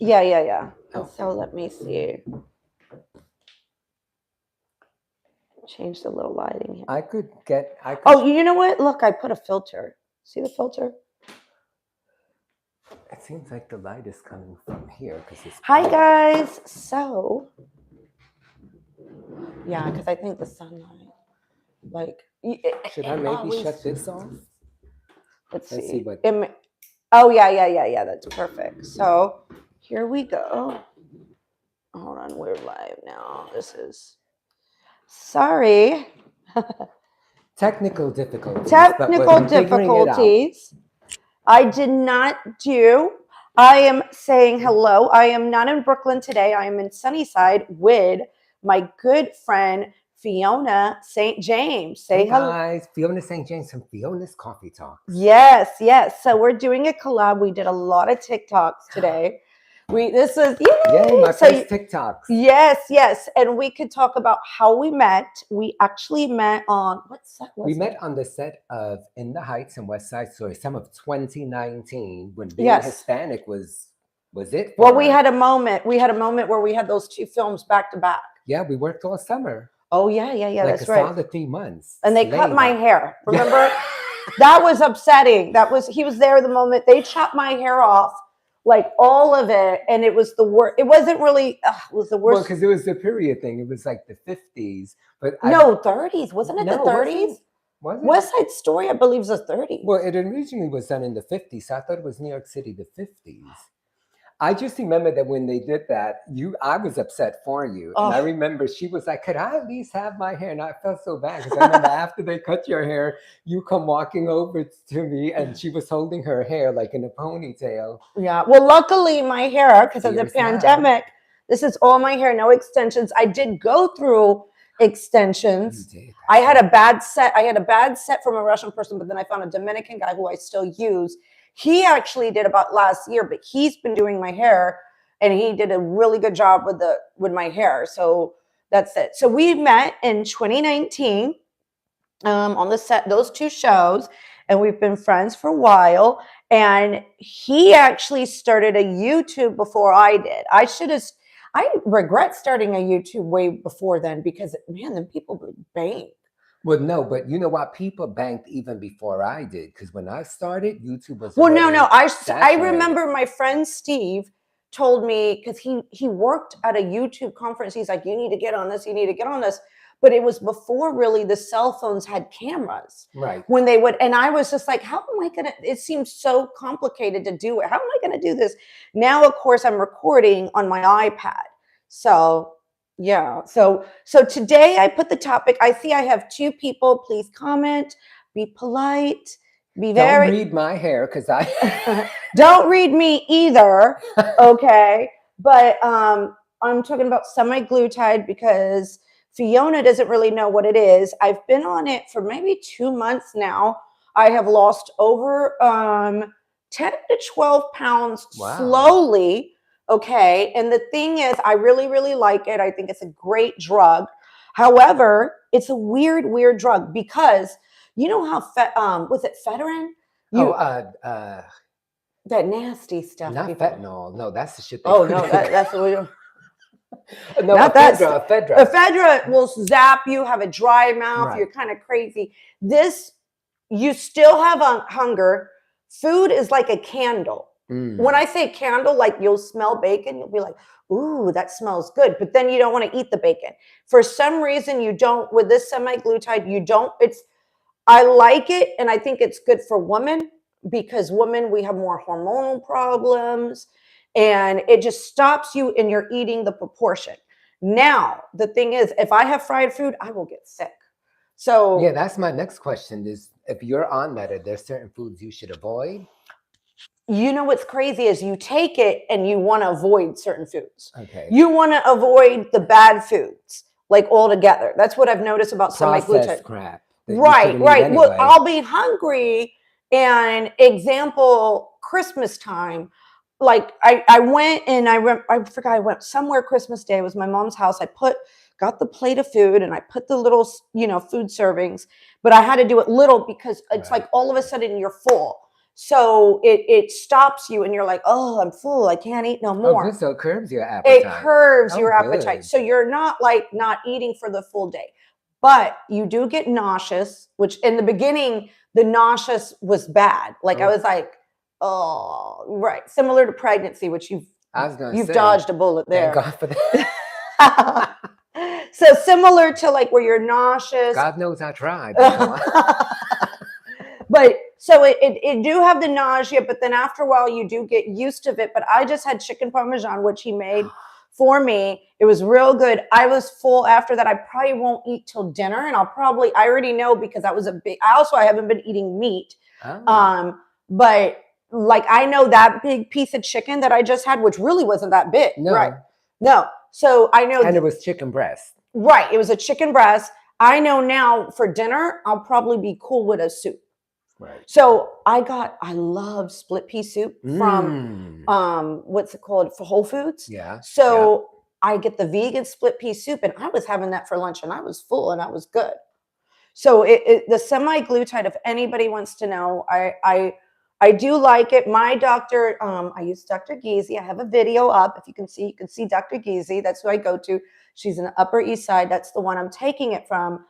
Yeah. Oh. So let me see. Change the little lighting here. I could. Oh, you know what? Look, I put a filter. See the filter? It seems like the light is coming from here because it's. Hi guys. So, yeah, because I think the sunlight, like, Should I maybe shut this off? Let's see see. what. Oh yeah. That's perfect. So here we go. Hold on, we're live now. This is. Sorry. Technical difficulties. Technical difficulties. I did not do. I am saying hello. I am not in Brooklyn today. I am in Sunnyside with my good friend Fiona St. James. Say hello, guys. Fiona St. James from Fiona's Coffee Talks. Yes. So we're doing a collab. We did a lot of TikToks today. This is yay, my first TikToks. Yes, and we could talk about how we met. We actually met on what set was we it? met on the set of In the Heights and West Side Story, some of 2019, when being Hispanic was it? Well, we had a moment. We had a moment where we had those two films back to back. Yeah, we worked all summer. Oh yeah. Like that's right. Solid 3 months. And they cut my hair. Remember? That was upsetting. He was there the moment they chopped my hair off. Like all of it, and it was the worst. It wasn't really. It was the worst. Well, because it was the period thing. It was like the 50s, but 30s. Wasn't it the 30s? Was it? West Side Story, I believe, is the 30s. Well, it originally was done in the 50s. So I thought it was New York City, the 50s. I just remember that when they did that, I was upset for you. And I remember she was like, could I at least have my hair? And I felt so bad because I remember after they cut your hair, you come walking over to me and she was holding her hair like in a ponytail. Yeah. Well, luckily my hair, because of the pandemic, this is all my hair, no extensions. I did go through extensions. You did. I had a bad set from a Russian person, but then I found a Dominican guy who I still use. He actually did about last year, but he's been doing my hair and he did a really good job with my hair. So that's it. So we met in 2019 on the set, those two shows, and we've been friends for a while. And he actually started a YouTube before I did. I regret starting a YouTube way before then because, man, then people would bank. Well, no, but you know what? People banked even before I did, because when I started, YouTube was. Well, no. I remember my friend Steve told me, because he worked at a YouTube conference. He's like, you need to get on this. But it was before really the cell phones had cameras. Right. When they would, and I was just like, how am I going to, it seems so complicated to do it. How am I going to do this? Now, of course, I'm recording on my iPad. So yeah. So today I put the topic. I see I have two people. Please comment. Be polite. Don't read my hair because I don't read me either. Okay. But I'm talking about semaglutide because Fiona doesn't really know what it is. I've been on it for maybe 2 months now. I have lost over 10 to 12 pounds slowly. Okay. And the thing is, I really, really like it. I think it's a great drug. However, it's a weird drug because you know how was it Federin? That nasty stuff. Not fentanyl. No, that's the shit. No, that's what we do. No, not Ephedra. Ephedra will zap you, have a dry mouth. Right. You're kind of crazy. This, you still have hunger. Food is like a candle. When I say candle, like you'll smell bacon, you'll be like, ooh, that smells good. But then you don't want to eat the bacon. For some reason, you don't, with this semaglutide, you don't, I like it. And I think it's good for women because women, we have more hormonal problems and it just stops you and you're eating the proportion. Now, the thing is, if I have fried food, I will get sick. So yeah, that's my next question is if you're on that, are there certain foods you should avoid? You know what's crazy is you take it and you want to avoid certain foods. Okay. You want to avoid the bad foods, like altogether. That's what I've noticed about semaglutide. Crap. Right. Anyway. Well, I'll be hungry. And example, Christmas time, like I went and I forgot I went somewhere Christmas Day. It was my mom's house. Got the plate of food and I put the little, food servings, but I had to do it little because it's like all of a sudden you're full. So it stops you and you're like, oh, I'm full. I can't eat no more. Oh, good. So it curbs your appetite. It curbs your good. appetite. So you're not like not eating for the full day. But you do get nauseous, which in the beginning, the nauseous was bad. Like I was like, oh, right. Similar to pregnancy, which you've dodged a bullet there. Thank God for that. So similar to like where you're nauseous. God knows I tried. But so it do have the nausea, but then after a while you do get used to it. But I just had chicken parmesan, which he made for me. It was real good. I was full after that. I probably won't eat till dinner, and I already know because that was I haven't been eating meat. But like I know that big piece of chicken that I just had, which really wasn't that big. No. Right. No. So I know. And it was chicken breast. Right. It was a chicken breast. I know now for dinner, I'll probably be cool with a soup. Right. So I love split pea soup from what's it called, for Whole Foods. Yeah. So I get the vegan split pea soup, and I was having that for lunch, and I was full, and I was good. So the semaglutide, if anybody wants to know, I do like it. My doctor, I use Dr. Geezy. I have a video up. If you can see Dr. Geezy. That's who I go to. She's in the Upper East Side. That's the one I'm taking it from.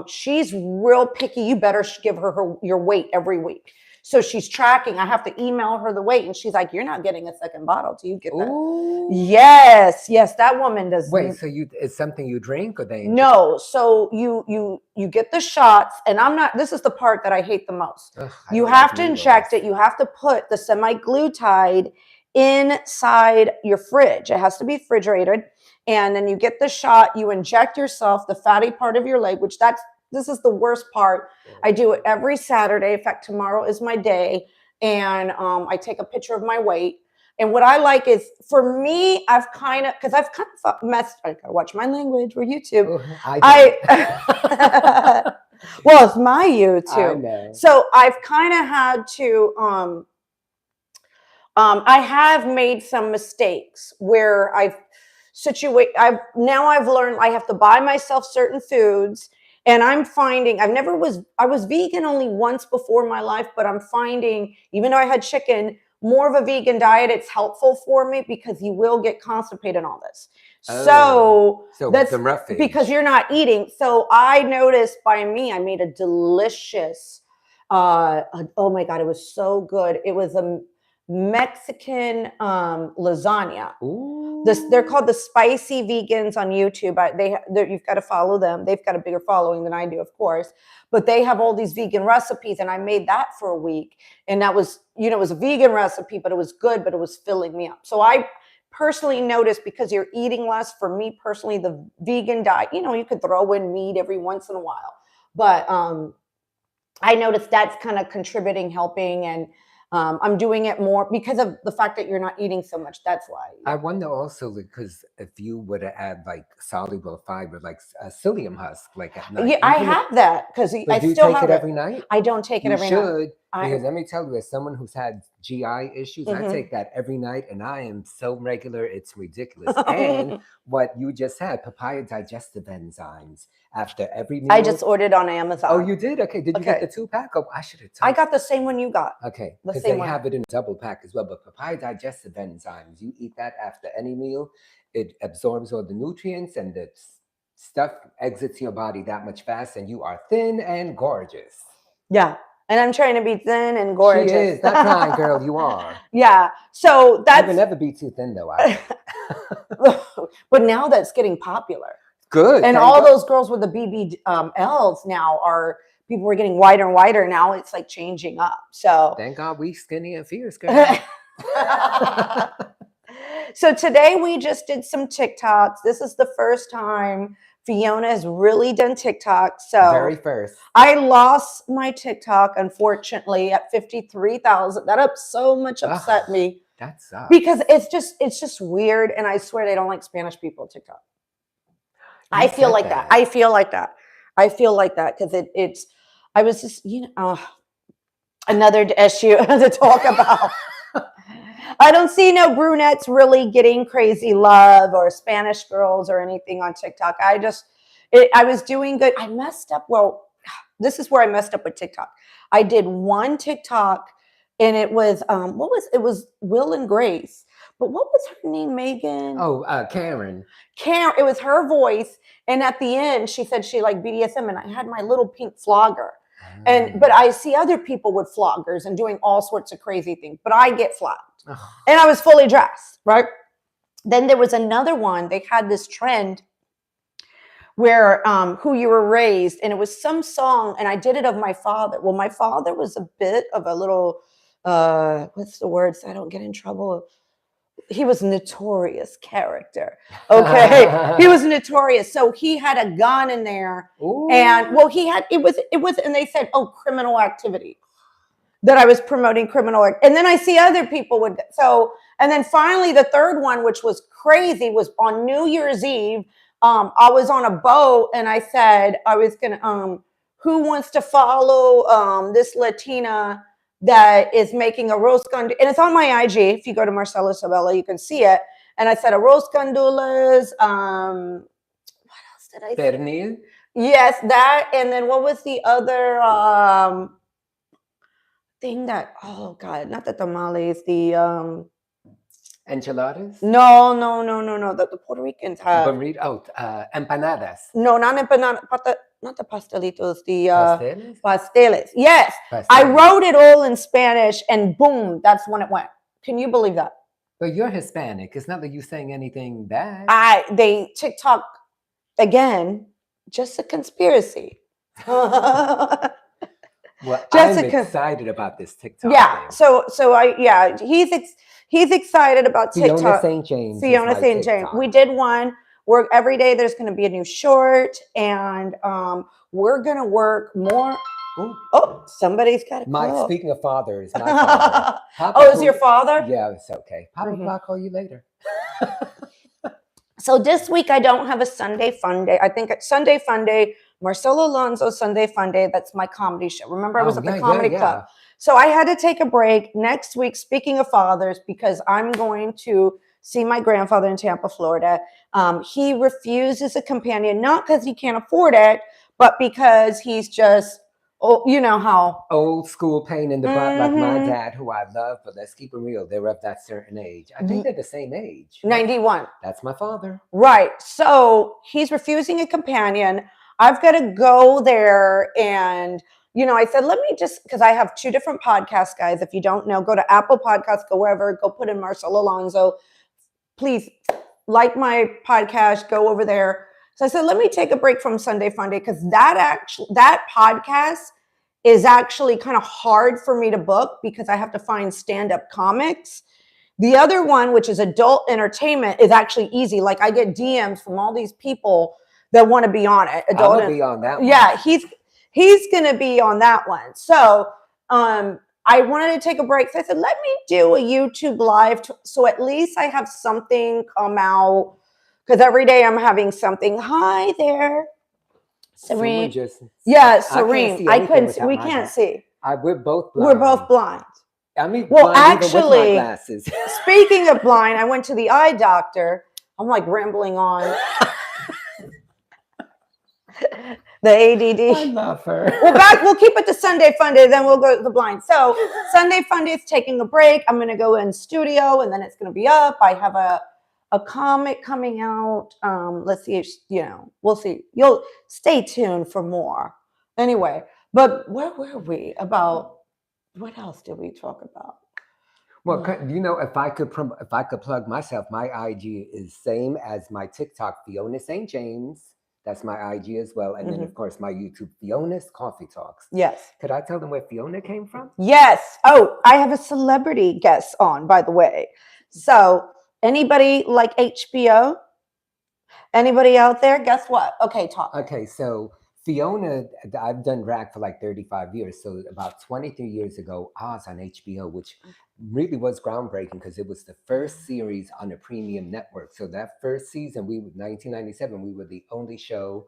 She's real picky. You better give her your weight every week. So she's tracking. I have to email her the weight, and she's like, "You're not getting a second bottle till you get that." Ooh. Yes, that woman does. Wait, so it's something you drink or they? No, so you get the shots, and I'm not. This is the part that I hate the most. Ugh, you have to inject it. You have to put the semaglutide inside your fridge. It has to be refrigerated. And then you get the shot, you inject yourself, the fatty part of your leg, which this is the worst part. I do it every Saturday. In fact, tomorrow is my day. And I take a picture of my weight. And what I like is, for me, I've kind of messed, I gotta watch my language, we're YouTube. Well, it's my YouTube. I know. So I've kind of had to, I have made some mistakes where I've learned I have to buy myself certain foods, and I'm finding I was vegan only once before in my life, but I'm finding, even though I had chicken, more of a vegan diet, it's helpful for me because you will get constipated on this. So that's because you're not eating. So I noticed by me, I made a delicious, oh my God, it was so good. It was a Mexican lasagna. Ooh. They're called the Spicy Vegans on YouTube. You've got to follow them. They've got a bigger following than I do, of course. But they have all these vegan recipes, and I made that for a week. And that was, it was a vegan recipe, but it was good, but it was filling me up. So I personally noticed, because you're eating less, for me personally, the vegan diet, you could throw in meat every once in a while. But I noticed that's kind of contributing, helping, and I'm doing it more because of the fact that you're not eating so much. That's why. I wonder also, because if you would have add like soluble fiber, like a psyllium husk, like at night. Yeah, I have that because I do you still take have it every night. I don't take it every night. You should, because let me tell you, as someone who's had GI issues, I take that every night, and I am so regular, it's ridiculous. And what you just said, papaya digestive enzymes. After every meal. I just ordered on Amazon. Oh, you did? Okay. Did you get the 2-pack? Oh, I should have told you. I got the same one you got. Okay. Because they have it in double pack as well. But papaya digestive enzymes, you eat that after any meal, it absorbs all the nutrients, and the stuff exits your body that much faster, and you are thin and gorgeous. Yeah. And I'm trying to be thin and gorgeous. She is. Not trying, girl. You are. Yeah. So that's. I would never be too thin, though. But now that's getting popular. Good. And all those girls with the BBLs now people were getting wider and wider. Now it's like changing up. So thank God we skinny and fierce, girl. So today we just did some TikToks. This is the first time Fiona has really done TikTok. So very first. I lost my TikTok, unfortunately, at 53,000. That so much upset me. That sucks. Because it's just weird. And I swear they don't like Spanish people on TikTok. I feel like that. I feel like that because it's. I was just another issue to talk about. I don't see no brunettes really getting crazy love or Spanish girls or anything on TikTok. I was doing good. I messed up. Well, this is where I messed up with TikTok. I did one TikTok and it was it was Will and Grace, but what was her name? Megan. Oh, Karen. Karen. It was her voice, and at the end, she said she liked BDSM, and I had my little pink flogger. But I see other people with floggers and doing all sorts of crazy things, but I get flogged, and I was fully dressed, right? Then there was another one. They had this trend where who you were raised, and it was some song, and I did it of my father. Well, my father was a bit of a little what's the word so I don't get in trouble. He was a notorious character. Okay. He was notorious. So he had a gun in there. Ooh. And well, it was, and they said, oh, criminal activity, that I was promoting criminal. And then I see other people and then finally the third one, which was crazy, was on New Year's Eve. I was on a boat and I said, I was going to, who wants to follow this Latina that is making a roast gandules, and it's on my IG. If you go to Marcela Sabella, you can see it. And I said a roast gandules. What else did I say? Pernil? Yes, that. And then what was the other thing that? Oh God, not the tamales. The enchiladas? No. The Puerto Ricans have empanadas. No, not empanadas. Not the pastelitos, the pasteles. Yes, pasteles. I wrote it all in Spanish, and boom, that's when it went. Can you believe that? But you're Hispanic. It's not that you're saying anything bad. They TikTok again, just a conspiracy. Well, I'm excited about this TikTok. Yeah. Thing. He's excited about TikTok. Fiona St. James. Fiona St. James. We did one. Every day there's going to be a new short, and we're going to work more. Ooh. Oh, somebody's got a call. Speaking of fathers, my father. Oh, is your father? Yeah, it's okay. Papa, I'll call you later. So this week I don't have a Sunday Fun Day. I think it's Sunday Fun Day, Marcelo Alonso Sunday Fun Day. That's my comedy show. Remember, I was at the comedy club. So I had to take a break next week, speaking of fathers, because I'm going to see my grandfather in Tampa, Florida. He refuses a companion, not because he can't afford it, but because he's just, you know how. Old school pain in the butt, like my dad, who I love, but let's keep it real. They're of that certain age. I think they're the same age. 91. That's my father. Right. So he's refusing a companion. I've got to go there and, I said, let me just, because I have 2 different podcasts, guys. If you don't know, go to Apple Podcasts, go wherever, go put in Marcelo Alonso. Please like my podcast, go over there. So I said, let me take a break from Sunday Fun Day, because that podcast is actually kind of hard for me to book because I have to find stand-up comics. The other one, which is adult entertainment, is actually easy. Like I get DMs from all these people that want to be on it. I'm going to be on that one. Yeah, he's going to be on that one. So I wanted to take a break. So I said, let me do a YouTube live. So at least I have something come out, because every day I'm having something. Hi there. Serene. Serene. We can't see. We're both blind. We're both blind. I mean, well, actually, even with my glasses. Speaking of blind, I went to the eye doctor. I'm like rambling on. The ADD. I love her. We'll keep it to Sunday Fun Day, then we'll go to the blind. So Sunday Fun Day is taking a break. I'm going to go in studio, and then it's going to be up. I have a comic coming out. Let's see if, we'll see. You'll stay tuned for more. Anyway, but where were we about? What else did we talk about? Well, if I could plug myself, my IG is same as my TikTok, Fiona St. James. That's my IG as well. And then, of course, my YouTube, Fiona's Coffee Talks. Yes. Could I tell them where Fiona came from? Yes. Oh, I have a celebrity guest on, by the way. So anybody like HBO? Anybody out there? Guess what? Okay, talk. Okay, so Fiona, I've done drag for like 35 years. So about 23 years ago, I was on HBO, which really was groundbreaking because it was the first series on a premium network. So that first season, 1997, we were the only show,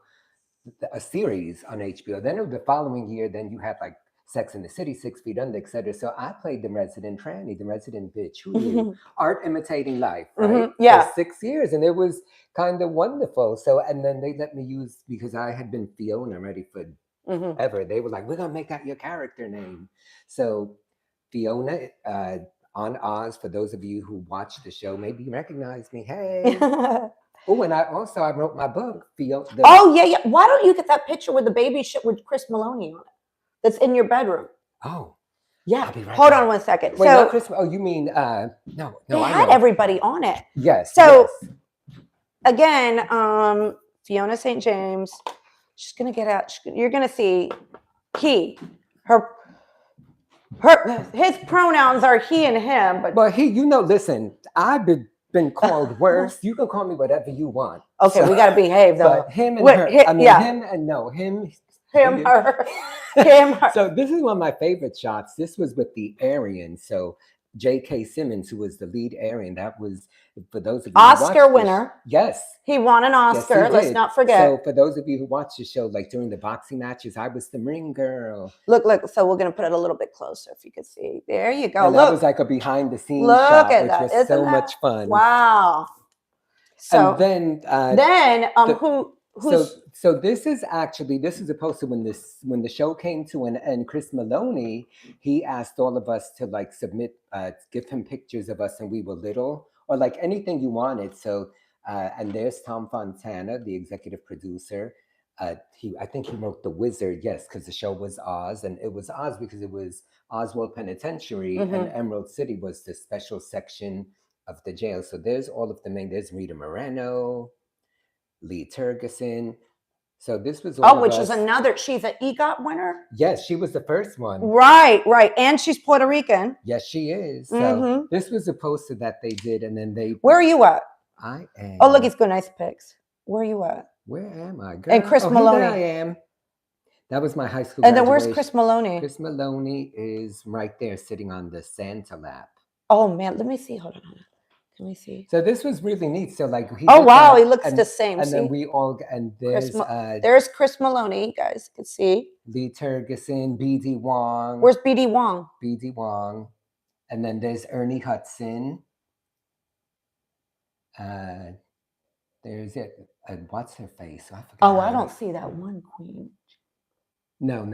a series on HBO. Then the following year, then you had like Sex in the City, 6 Feet Under, etc. So I played the resident tranny, the resident bitch who knew art imitating life, right? Yeah. For 6 years. And it was kind of wonderful. So, and then they let me use, because I had been Fiona already for ever. They were like, we're going to make that your character name. So Fiona on Oz. For those of you who watch the show, maybe you recognize me. Hey. Oh, and I wrote my book. Oh, yeah. Why don't you get that picture with the baby shit with Chris Maloney on it? That's in your bedroom. Oh. Yeah. Hold on one second. Wait, not Chris. Oh, you mean no? They had everybody on it. Yes. So again, Fiona St. James. She's gonna get out. You're gonna see his pronouns are he and him. But he, listen, I've been called worse. You can call me whatever you want. Okay, we gotta behave though. But him and her. Him and no him. Him, her, him, her. So this is one of my favorite shots. This was with the Aryan. So J.K. Simmons, who was the lead Aryan, that was, for those of you Oscar winner. Yes. He won an Oscar. Yes, let's not forget. So for those of you who watch the show, like during the boxing matches, I was the ring girl. Look. So we're going to put it a little bit closer if you can see. There you go. And look. That was like a behind the scenes shot, which was so much fun. Wow. So and So this is a poster when the show came to an end. Chris Maloney, he asked all of us to like submit, give him pictures of us when we were little, or like anything you wanted. So and there's Tom Fontana, the executive producer. I think he wrote The Wizard, yes, because the show was Oz, and it was Oz because it was Oswald Penitentiary, and Emerald City was the special section of the jail. So there's all of the main. There's Rita Moreno, Lee Tergesen. So this was which is another. She's an EGOT winner. Yes, she was the first one. Right, and she's Puerto Rican. Yes, she is. So this was a poster that they did, and then they. Where are you at? I am. Oh, look, he's got nice pics. Where are you at? Where am I, girl? And Chris Maloney. There I am. That was my high school. And then where's Chris Maloney? Chris Maloney is right there, sitting on the Santa lap. Oh man, let me see. Hold on. Let me see. So this was really neat. So like, he looks the same. And then we all there's Chris Maloney. You guys can see Lee Tergesen, B.D. Wong. Where's B.D. Wong? B.D. Wong, and then there's Ernie Hudson. There's it. What's her face? I forgot. Oh, I don't see that one queen. No.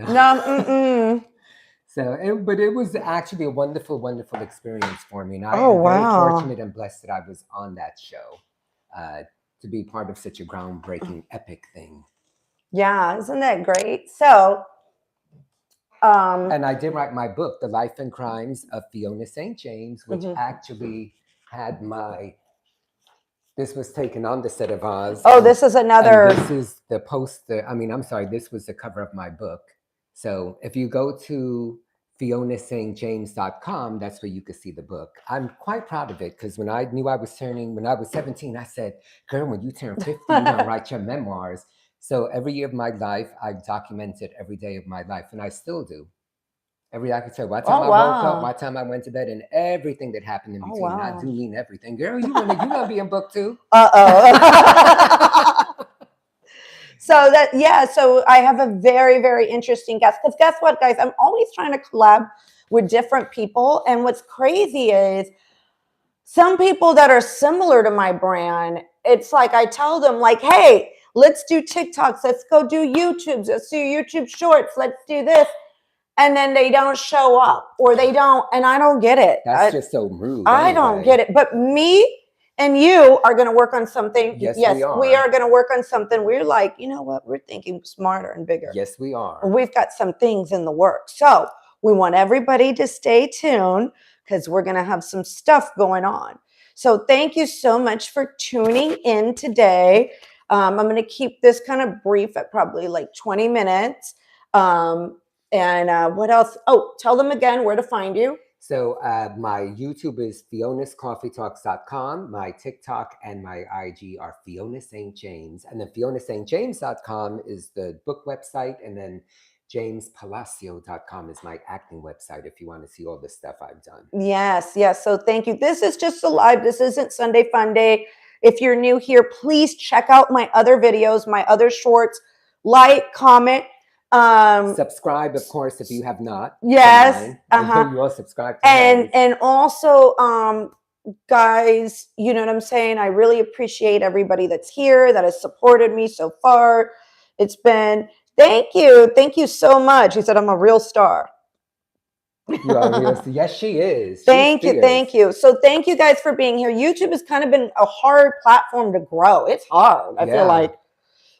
So, but it was actually a wonderful, wonderful experience for me. And I am very fortunate and blessed that I was on that show to be part of such a groundbreaking, epic thing. Yeah, isn't that great? So, and I did write my book, The Life and Crimes of Fiona St. James, which actually had this was taken on the set of Oz. Oh, this is another. This is the poster. This was the cover of my book. So if you go to FionaSt.James.com, that's where you can see the book. I'm quite proud of it because when I knew I was 17, I said, girl, when you turn 50, you're going to write your memoirs. So every year of my life, I've documented every day of my life, and I still do. Every day I can tell what time I woke up, what time I went to bed, and everything that happened in between. I do mean everything. Girl, you're gonna be in book too. So I have a very, very interesting guest. Because guess what, guys? I'm always trying to collab with different people. And what's crazy is some people that are similar to my brand, it's like I tell them, like, hey, let's do TikToks. Let's go do YouTubes. Let's do YouTube shorts. Let's do this. And then they don't show up, or they don't, and I don't get it. That's just so rude. I don't get it. But me and you are going to work on something. Yes, we are going to work on something. We're like, you know what? We're thinking smarter and bigger. Yes, we are. We've got some things in the works. So we want everybody to stay tuned because we're going to have some stuff going on. So thank you so much for tuning in today. I'm going to keep this kind of brief at probably like 20 minutes. And what else? Oh, tell them again where to find you. So my YouTube is FionasCoffeeTalks.com. My TikTok and my IG are Fiona St. James. And then FionasSt.James.com is the book website. And then JamesPalacio.com is my acting website if you want to see all the stuff I've done. Yes. So thank you. This is just a live. This isn't Sunday Fun Day. If you're new here, please check out my other videos, my other shorts. Like, comment. Subscribe, of course, if you have not. Yes. You all subscribe. And also, guys, you know what I'm saying? I really appreciate everybody that's here, that has supported me so far. It's been, thank you so much. He said, I'm a real star. You are real. Yes, she is. Thank you. Thank you. So thank you guys for being here. YouTube has kind of been a hard platform to grow. It's hard. I feel like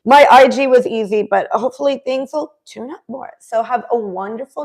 my IG was easy, but hopefully things will tune up more. So have a wonderful